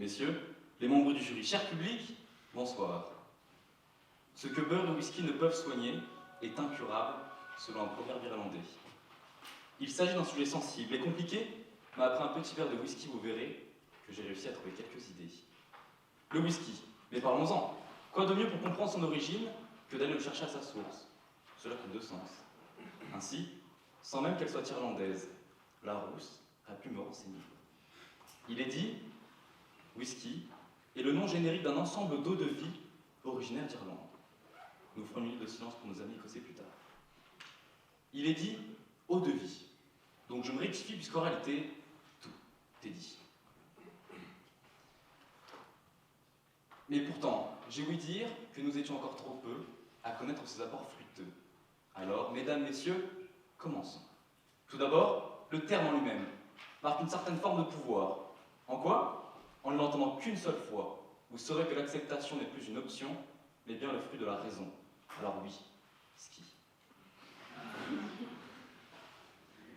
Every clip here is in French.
Messieurs, les membres du jury, cher public, bonsoir. Ce que beurre et whisky ne peuvent soigner est incurable, selon un proverbe irlandais. Il s'agit d'un sujet sensible et compliqué, mais après un petit verre de whisky, vous verrez que j'ai réussi à trouver quelques idées. Le whisky, mais parlons-en. Quoi de mieux pour comprendre son origine que d'aller le chercher à sa source? Cela fait deux sens. Ainsi, sans même qu'elle soit irlandaise, Larousse a pu me renseigner. Il est dit, whisky est le nom générique d'un ensemble d'eau de vie originaire d'Irlande. Nous ferons une minute de silence pour nos amis écossais plus tard. Il est dit eau de vie. Donc je me rectifie puisqu'en réalité, tout est dit. Mais pourtant, j'ai ouï dire que nous étions encore trop peu à connaître ses apports fructueux. Alors, mesdames, messieurs, commençons. Tout d'abord, le terme en lui-même marque une certaine forme de pouvoir. En quoi? En ne l'entendant qu'une seule fois, vous saurez que l'acceptation n'est plus une option, mais bien le fruit de la raison. Alors oui, ski.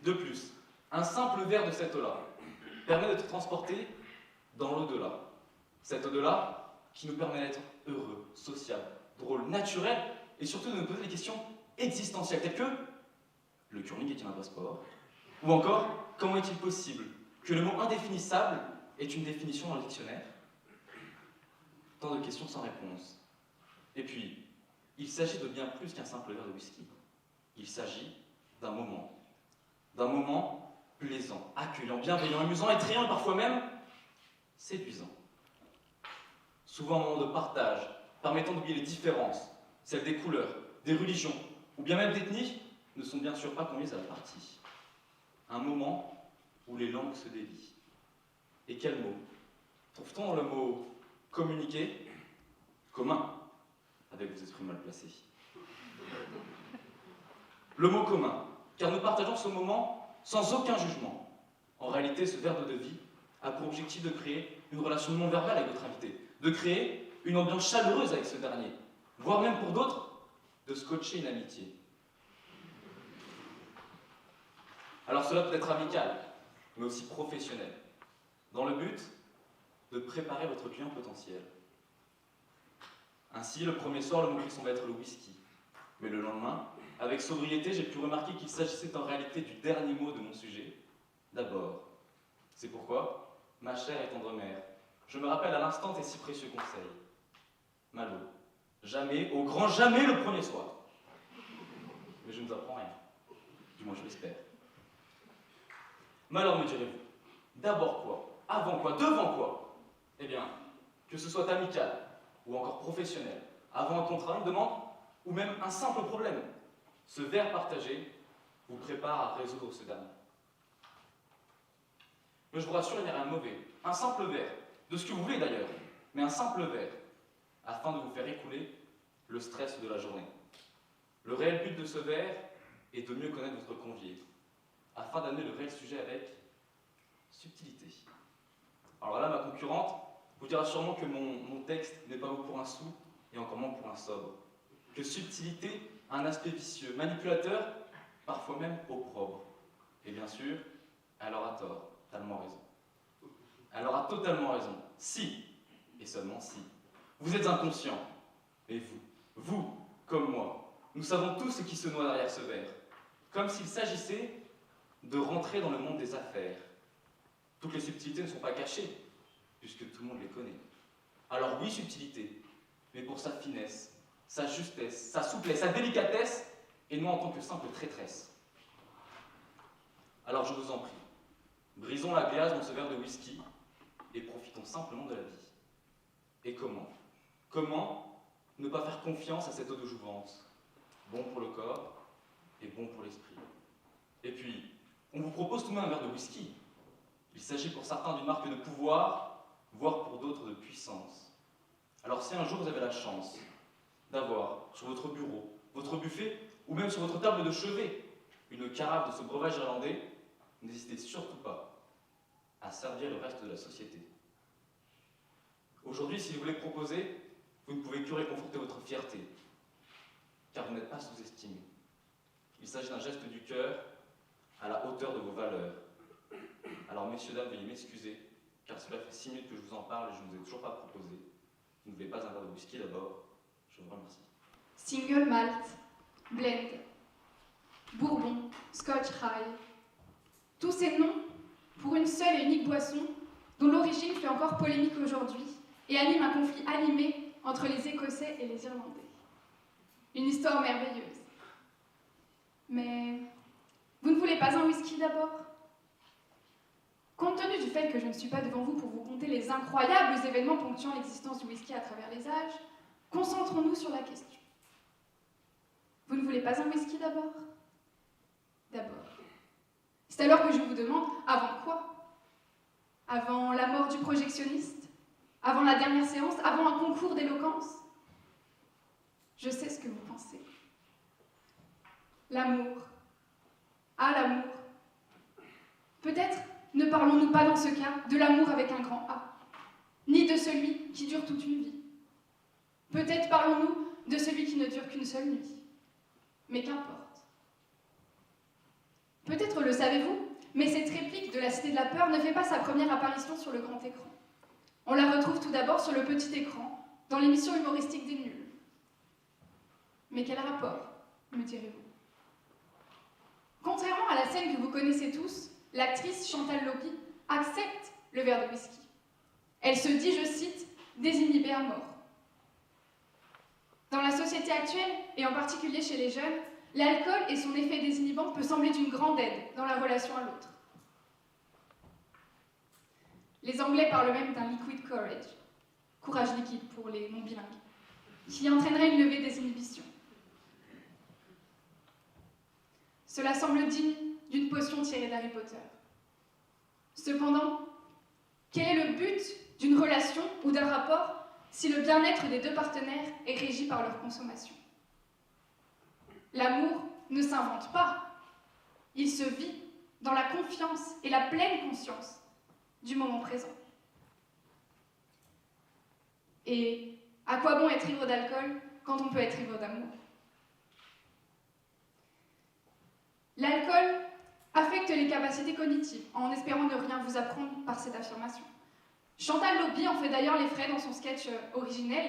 De plus, un simple verre de cette eau-là permet d'être transporté dans l'au-delà. Cet au-delà qui nous permet d'être heureux, sociable, drôle, naturel, et surtout de nous poser des questions existentielles, telles que le curling est-il un passeport? Ou encore, comment est-il possible que le mot indéfinissable ait une définition dans le dictionnaire? Tant de questions sans réponse. Et puis, il s'agit de bien plus qu'un simple verre de whisky. Il s'agit d'un moment plaisant, accueillant, bienveillant, amusant, effrayant et parfois même séduisant. Souvent un moment de partage, permettant d'oublier les différences, celles des couleurs, des religions, ou bien même d'ethnies, ne sont bien sûr pas conduites à la partie. Un moment où les langues se délient. Et quel mot? Trouve-t-on dans le mot communiquer? Commun, avec vos esprits mal placés. Le mot commun, car nous partageons ce moment sans aucun jugement. En réalité, ce verre d'eau de vie a pour objectif de créer une relation non verbale avec votre invité, de créer une ambiance chaleureuse avec ce dernier, voire même pour d'autres, de scotcher une amitié. Alors cela peut être amical, mais aussi professionnel, dans le but de préparer votre client potentiel. Ainsi, le premier soir, le mot-clé semble être le whisky. Mais le lendemain, avec sobriété, j'ai pu remarquer qu'il s'agissait en réalité du dernier mot de mon sujet. D'abord. C'est pourquoi, ma chère et tendre mère, je me rappelle à l'instant tes si précieux conseils. Malo, jamais, au grand jamais le premier soir. Mais je ne vous apprends rien. Du moins, je l'espère. Mais alors, me direz-vous, d'abord quoi? Avant quoi? Devant quoi? Eh bien, que ce soit amical ou encore professionnel, avant un contrat, une demande, ou même un simple problème, ce verre partagé vous prépare à résoudre ce dernier. Mais je vous rassure, il n'y a rien de mauvais. Un simple verre, de ce que vous voulez d'ailleurs, mais un simple verre, afin de vous faire écouler le stress de la journée. Le réel but de ce verre est de mieux connaître votre convié, afin d'amener le réel sujet avec subtilité. Alors là, ma concurrente vous dira sûrement que mon texte n'est pas beau pour un sou, et encore moins pour un sobre. Que subtilité a un aspect vicieux, manipulateur, parfois même opprobre. Et bien sûr, elle aura tort, totalement raison. Elle aura totalement raison. Si, et seulement si, vous êtes inconscient, et vous, comme moi, nous savons tous ce qui se noie derrière ce verre, comme s'il s'agissait de rentrer dans le monde des affaires. Toutes les subtilités ne sont pas cachées, puisque tout le monde les connaît. Alors oui, subtilité, mais pour sa finesse, sa justesse, sa souplesse, sa délicatesse, et non en tant que simple traîtresse. Alors je vous en prie, brisons la glace dans ce verre de whisky, et profitons simplement de la vie. Et comment? Comment ne pas faire confiance à cette eau de jouvence? Bon pour le corps, et bon pour l'esprit. Et puis, on vous propose tout de même un verre de whisky. Il s'agit pour certains d'une marque de pouvoir, voire pour d'autres de puissance. Alors si un jour vous avez la chance d'avoir sur votre bureau, votre buffet, ou même sur votre table de chevet, une carafe de ce breuvage irlandais, n'hésitez surtout pas à servir le reste de la société. Aujourd'hui, si vous voulez proposer, vous ne pouvez que réconforter votre fierté, car vous n'êtes pas sous-estimé. Il s'agit d'un geste du cœur à la hauteur de vos valeurs. Alors, messieurs, dames, veuillez m'excuser, car cela fait 6 minutes que je vous en parle et je ne vous ai toujours pas proposé. Vous ne voulez pas un verre de whisky d'abord? Je vous remercie. Single malt, blend, bourbon, scotch rye. Tous ces noms pour une seule et unique boisson dont l'origine fait encore polémique aujourd'hui et anime un conflit animé entre les Écossais et les Irlandais. Une histoire merveilleuse. Mais vous ne voulez pas un whisky d'abord? Compte tenu du fait que je ne suis pas devant vous pour vous conter les incroyables événements ponctuant l'existence du whisky à travers les âges, concentrons-nous sur la question. Vous ne voulez pas un whisky d'abord? D'abord. C'est alors que je vous demande, avant quoi? Avant la mort du projectionniste? Avant la dernière séance? Avant un concours d'éloquence? Je sais ce que vous pensez. L'amour. Ah, l'amour. Peut-être ne parlons-nous pas dans ce cas de l'amour avec un grand A, ni de celui qui dure toute une vie. Peut-être parlons-nous de celui qui ne dure qu'une seule nuit. Mais qu'importe. Peut-être le savez-vous, mais cette réplique de la Cité de la Peur ne fait pas sa première apparition sur le grand écran. On la retrouve tout d'abord sur le petit écran, dans l'émission humoristique des Nuls. Mais quel rapport, me direz-vous? Contrairement à la scène que vous connaissez tous, l'actrice Chantal Lobby accepte le verre de whisky. Elle se dit, je cite, désinhibée à mort. Dans la société actuelle, et en particulier chez les jeunes, l'alcool et son effet désinhibant peut sembler d'une grande aide dans la relation à l'autre. Les Anglais parlent même d'un liquid courage, courage liquide pour les non-bilingues, qui entraînerait une levée des inhibitions. Cela semble digne d'une potion tirée d'Harry Potter. Cependant, quel est le but d'une relation ou d'un rapport si le bien-être des deux partenaires est régi par leur consommation? L'amour ne s'invente pas, il se vit dans la confiance et la pleine conscience du moment présent. Et à quoi bon être ivre d'alcool quand on peut être ivre d'amour? L'alcool affecte les capacités cognitives, en espérant ne rien vous apprendre par cette affirmation. Chantal Lobby en fait d'ailleurs les frais dans son sketch originel,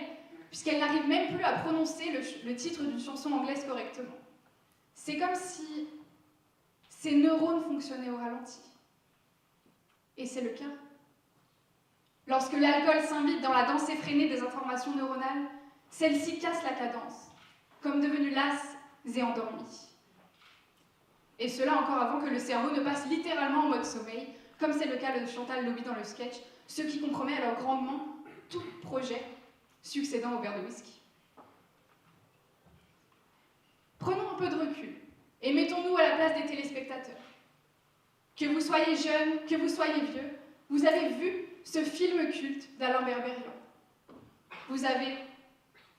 puisqu'elle n'arrive même plus à prononcer le titre d'une chanson anglaise correctement. C'est comme si ses neurones fonctionnaient au ralenti. Et c'est le cas. Lorsque l'alcool s'invite dans la danse effrénée des informations neuronales, celle-ci casse la cadence, comme devenue lasse et endormie. Et cela encore avant que le cerveau ne passe littéralement en mode sommeil, comme c'est le cas de Chantal Lobby dans le sketch, ce qui compromet alors grandement tout projet succédant au verre de whisky. Prenons un peu de recul et mettons-nous à la place des téléspectateurs. Que vous soyez jeune, que vous soyez vieux, vous avez vu ce film culte d'Alain Berberian. Vous avez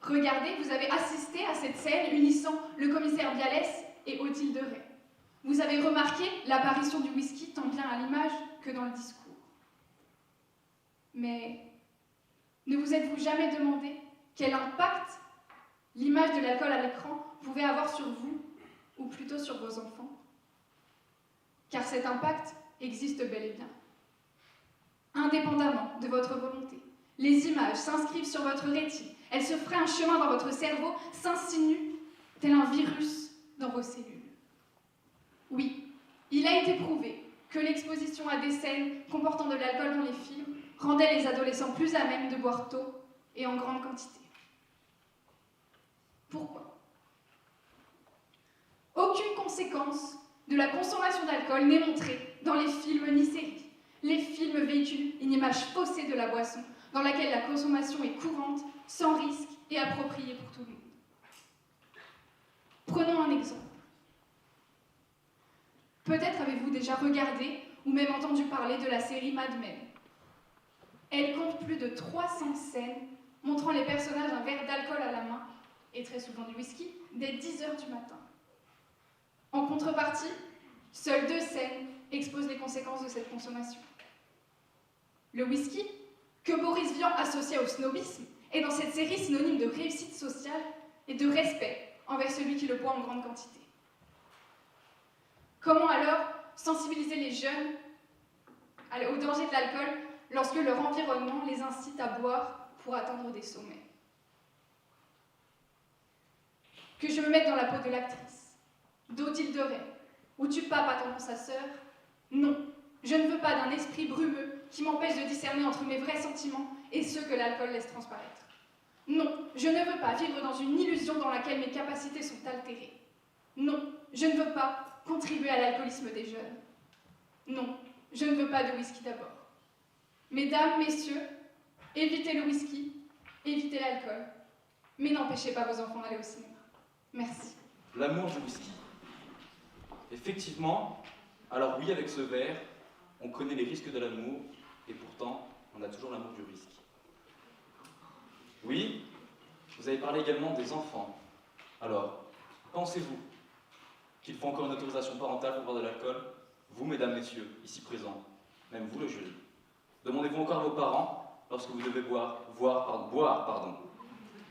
regardé, vous avez assisté à cette scène unissant le commissaire Bialès et Odile de Ray. Vous avez remarqué l'apparition du whisky tant bien à l'image que dans le discours. Mais ne vous êtes-vous jamais demandé quel impact l'image de l'alcool à l'écran pouvait avoir sur vous, ou plutôt sur vos enfants? Car cet impact existe bel et bien. Indépendamment de votre volonté, les images s'inscrivent sur votre rétine, elles se fraient un chemin dans votre cerveau, s'insinuent tel un virus dans vos cellules. Oui, il a été prouvé que l'exposition à des scènes comportant de l'alcool dans les films rendait les adolescents plus à même de boire tôt et en grande quantité. Pourquoi? Aucune conséquence de la consommation d'alcool n'est montrée dans les films ni séries. Les films véhiculent une image faussée de la boisson, dans laquelle la consommation est courante, sans risque et appropriée pour tout le monde. Prenons un exemple. Peut-être avez-vous déjà regardé ou même entendu parler de la série Mad Men. Elle compte plus de 300 scènes montrant les personnages un verre d'alcool à la main, et très souvent du whisky, dès 10h du matin. En contrepartie, seules 2 scènes exposent les conséquences de cette consommation. Le whisky, que Boris Vian associait au snobisme, est dans cette série synonyme de réussite sociale et de respect envers celui qui le boit en grande quantité. Comment alors sensibiliser les jeunes au danger de l'alcool lorsque leur environnement les incite à boire pour atteindre des sommets. Que je me mette dans la peau de l'actrice, d'Odile de Ray, où Tupac attendant sa sœur. Non, je ne veux pas d'un esprit brumeux qui m'empêche de discerner entre mes vrais sentiments et ceux que l'alcool laisse transparaître. Non, je ne veux pas vivre dans une illusion dans laquelle mes capacités sont altérées. Non, je ne veux pas contribuer à l'alcoolisme des jeunes. Non, je ne veux pas de whisky d'abord. Mesdames, messieurs, évitez le whisky, évitez l'alcool, mais n'empêchez pas vos enfants d'aller au cinéma. Merci. L'amour du whisky. Effectivement, alors oui, avec ce verre, on connaît les risques de l'amour, et pourtant, on a toujours l'amour du risque. Oui, vous avez parlé également des enfants. Alors, pensez-vous qu'il faut encore une autorisation parentale pour boire de l'alcool? Vous, mesdames, messieurs, ici présents, même vous, le jury. Demandez-vous encore à vos parents, lorsque vous devez boire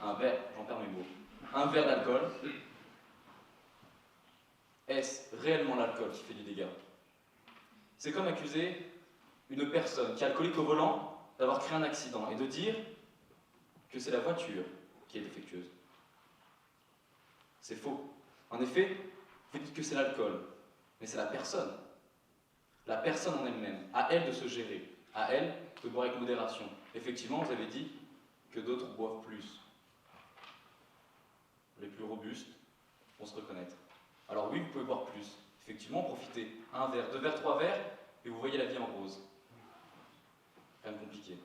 un verre, j'en perds mes mots, un verre d'alcool, est-ce réellement l'alcool qui fait du dégât? C'est comme accuser une personne qui est alcoolique au volant d'avoir créé un accident et de dire que c'est la voiture qui est défectueuse. C'est faux. En effet, vous dites que c'est l'alcool, mais c'est la personne. La personne en elle-même, à elle de se gérer, à elle de boire avec modération. Effectivement, vous avez dit que d'autres boivent plus. Les plus robustes vont se reconnaître. Alors oui, vous pouvez boire plus. Effectivement, profitez. Un verre, 2 verres, 3 verres, et vous voyez la vie en rose. Rien de compliqué.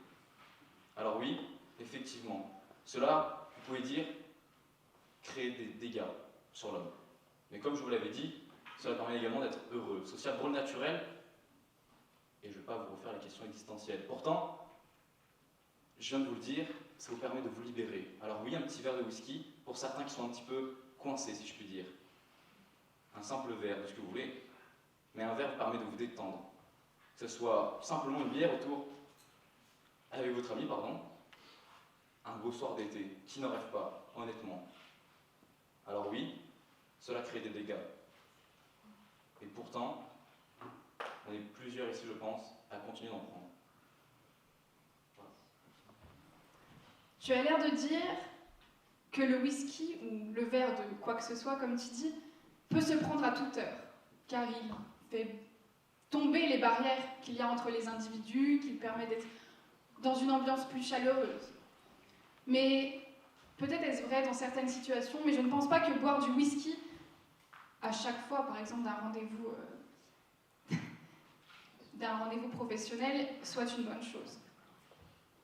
Alors oui, effectivement, cela, vous pouvez dire, créer des dégâts sur l'homme. Mais comme je vous l'avais dit, cela permet également d'être heureux. Social, drôle naturel, et je ne vais pas vous refaire la question existentielle. Pourtant, je viens de vous le dire, ça vous permet de vous libérer. Alors oui, un petit verre de whisky, pour certains qui sont un petit peu coincés, si je puis dire. Un simple verre, de ce que vous voulez, mais un verre vous permet de vous détendre. Que ce soit simplement une bière autour, avec votre ami, pardon, un beau soir d'été, qui ne rêve pas, honnêtement. Alors oui, cela crée des dégâts. Et pourtant, on est plusieurs ici, je pense, à continuer d'en prendre. Voilà. Tu as l'air de dire que le whisky, ou le verre de quoi que ce soit, comme tu dis, peut se prendre à toute heure, car il fait tomber les barrières qu'il y a entre les individus, qu'il permet d'être dans une ambiance plus chaleureuse. Mais peut-être est-ce vrai dans certaines situations, mais je ne pense pas que boire du whisky à chaque fois, par exemple d'un rendez-vous professionnel, soit une bonne chose.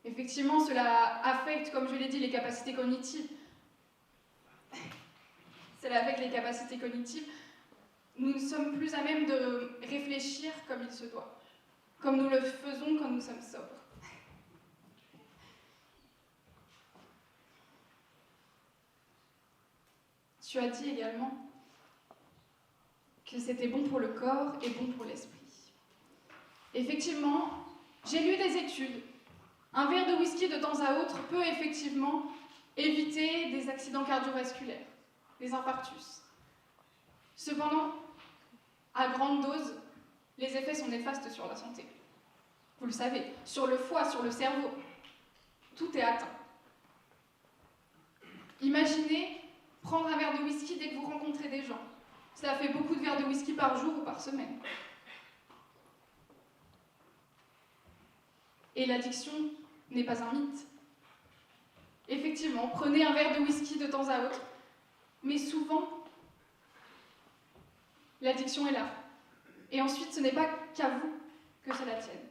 Effectivement, cela affecte, comme je l'ai dit, les capacités cognitives. Cela affecte les capacités cognitives. Nous ne sommes plus à même de réfléchir comme il se doit, comme nous le faisons quand nous sommes sobres. Tu as dit également que c'était bon pour le corps et bon pour l'esprit. Effectivement, j'ai lu des études. Un verre de whisky de temps à autre peut effectivement éviter des accidents cardiovasculaires, des infarctus. Cependant, à grande dose, les effets sont néfastes sur la santé. Vous le savez, sur le foie, sur le cerveau, tout est atteint. Imaginez prendre un verre de whisky dès que vous rencontrez des gens. Ça fait beaucoup de verres de whisky par jour ou par semaine. Et l'addiction n'est pas un mythe. Effectivement, prenez un verre de whisky de temps à autre, mais souvent, l'addiction est là. Et ensuite, ce n'est pas qu'à vous que cela tienne.